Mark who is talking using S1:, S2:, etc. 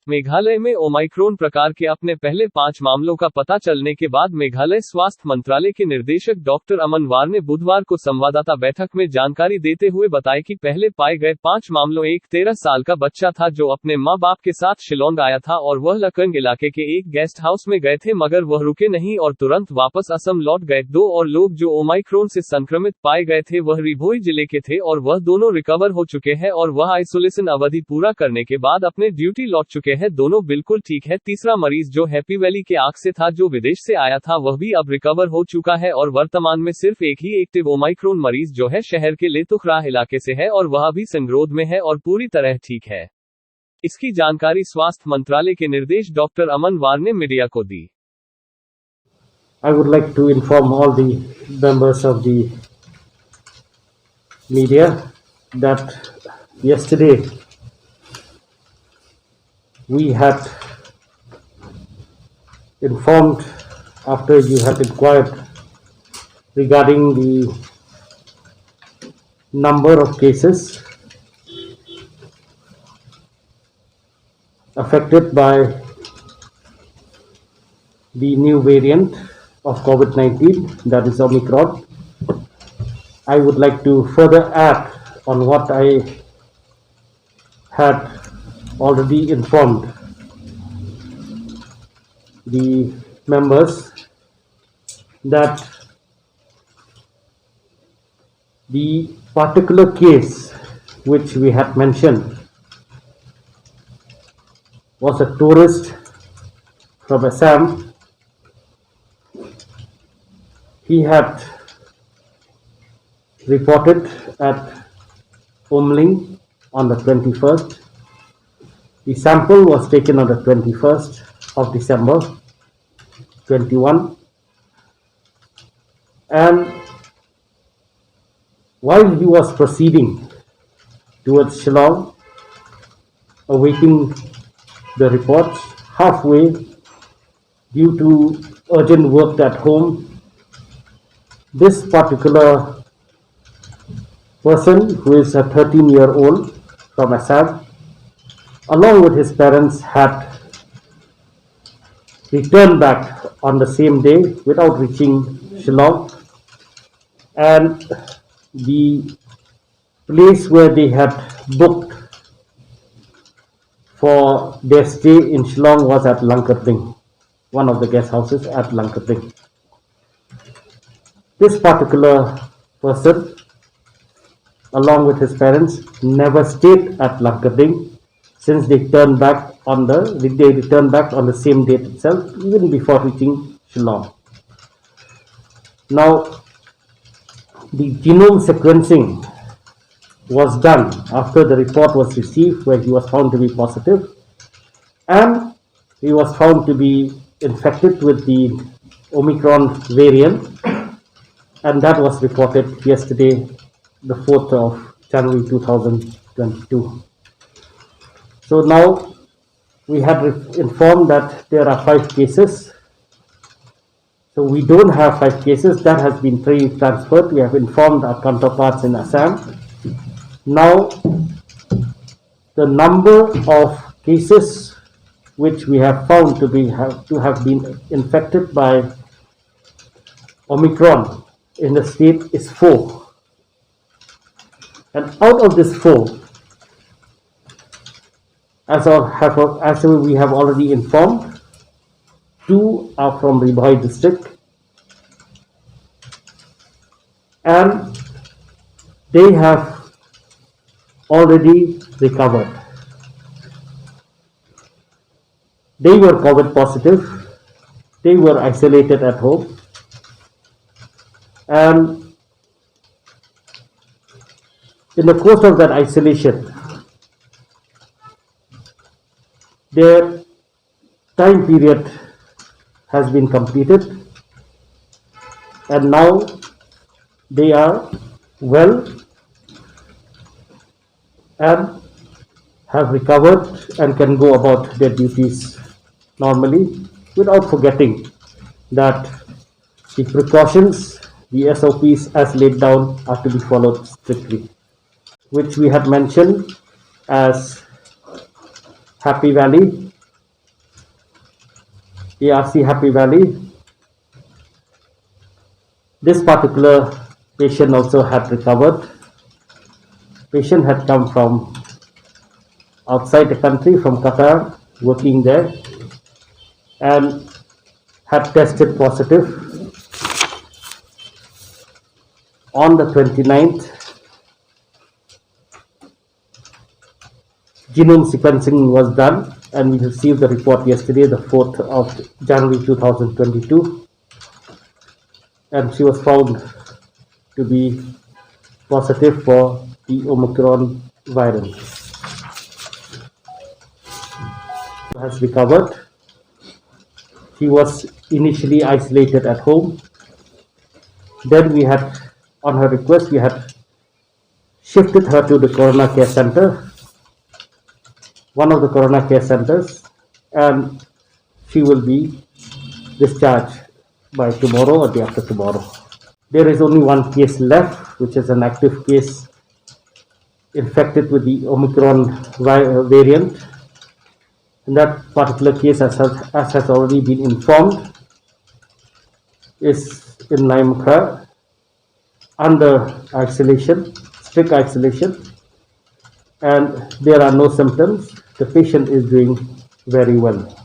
S1: मेघालय में ओमाइक्रोन प्रकार के अपने पहले 5 मामलों का पता चलने के बाद मेघालय स्वास्थ्य मंत्रालय के निर्देशक डॉक्टर अमन वार ने बुधवार को संवाददाता बैठक में जानकारी देते हुए बताया कि पहले पाए गए 5 मामलों एक 13 साल का बच्चा था जो अपने मां बाप के साथ शिलोंग आया था और वह लकंग इलाके के एक गेस्ट हाउस में गए थे, मगर वह रुके नहीं और तुरंत वापस असम लौट गए। 2 और लोग जो ओमाइक्रोन से संक्रमित पाए गए थे वह रिभोई जिले के थे और वह दोनों रिकवर हो चुके हैं और वह आइसोलेशन अवधि पूरा करने के बाद अपने ड्यूटी लौट चुके हैं। दोनों बिल्कुल ठीक है। तीसरा मरीज जो हैप्पी वैली के आग से था, जो विदेश से आया था, वह भी अब रिकवर हो चुका है और वर्तमान में सिर्फ एक ही एक्टिव ओमाइक्रोन मरीज जो है शहर के लेतुखराह इलाके से है और वह भी संगरोध में है और पूरी तरह ठीक है। इसकी जानकारी स्वास्थ्य मंत्रालय के निर्देश डॉक्टर अमन वार ने मीडिया को दी।
S2: I would like to inform all the members of the media that yesterday we had informed, after you had inquired regarding the number of cases affected by the new variant of COVID-19, that is Omicron. I would like to further add on what I had already informed the members, that the particular case which we had mentioned was a tourist from Assam. He had reported at Umling on the 21st. The sample was taken on the 21st of December 21, and while he was proceeding towards Shillong, awaiting the reports, halfway, due to urgent work at home, this particular person, who is a 13-year-old from Assam, along with his parents, had returned back on the same day without reaching Shillong, and the place where they had booked for their stay in Shillong was at Langkating, one of the guest houses at Langkating. This particular person, along with his parents, never stayed at Langkating since they returned back on the same date itself, even before reaching Shillong. Now, the genome sequencing was done after the report was received, where he was found to be positive, and he was found to be infected with the Omicron variant, and that was reported yesterday, the 4th of January 2022. So now we had informed that there are 5 cases. So we don't have 5 cases. That has been transferred. We have informed our counterparts in Assam. Now the number of cases which we have found to have been infected by Omicron in the state is 4. And out of this 4, as we have already informed, 2 are from Ribhai district, and they have already recovered. They were COVID positive, they were isolated at home, and in the course of that isolation, their time period has been completed, and now they are well and have recovered and can go about their duties normally, without forgetting that the precautions, the SOPs as laid down, are to be followed strictly, which we had mentioned as Happy Valley, ARC Happy Valley. This particular patient also had recovered. Patient had come from outside the country, from Qatar, working there, and had tested positive. On the 29th, genome sequencing was done, and we received the report yesterday, the 4th of January 2022, and she was found to be positive for the Omicron variant. Has recovered. She was initially isolated at home. Then we had, on her request, we had shifted her to the Corona Care Center, one of the Corona Care Centers, and she will be discharged by tomorrow or day after tomorrow. There is only one case left, which is an active case infected with the Omicron variant. In that particular case, as has already been informed, is in Naimkha under isolation, strict isolation, and there are no symptoms. The patient is doing very well.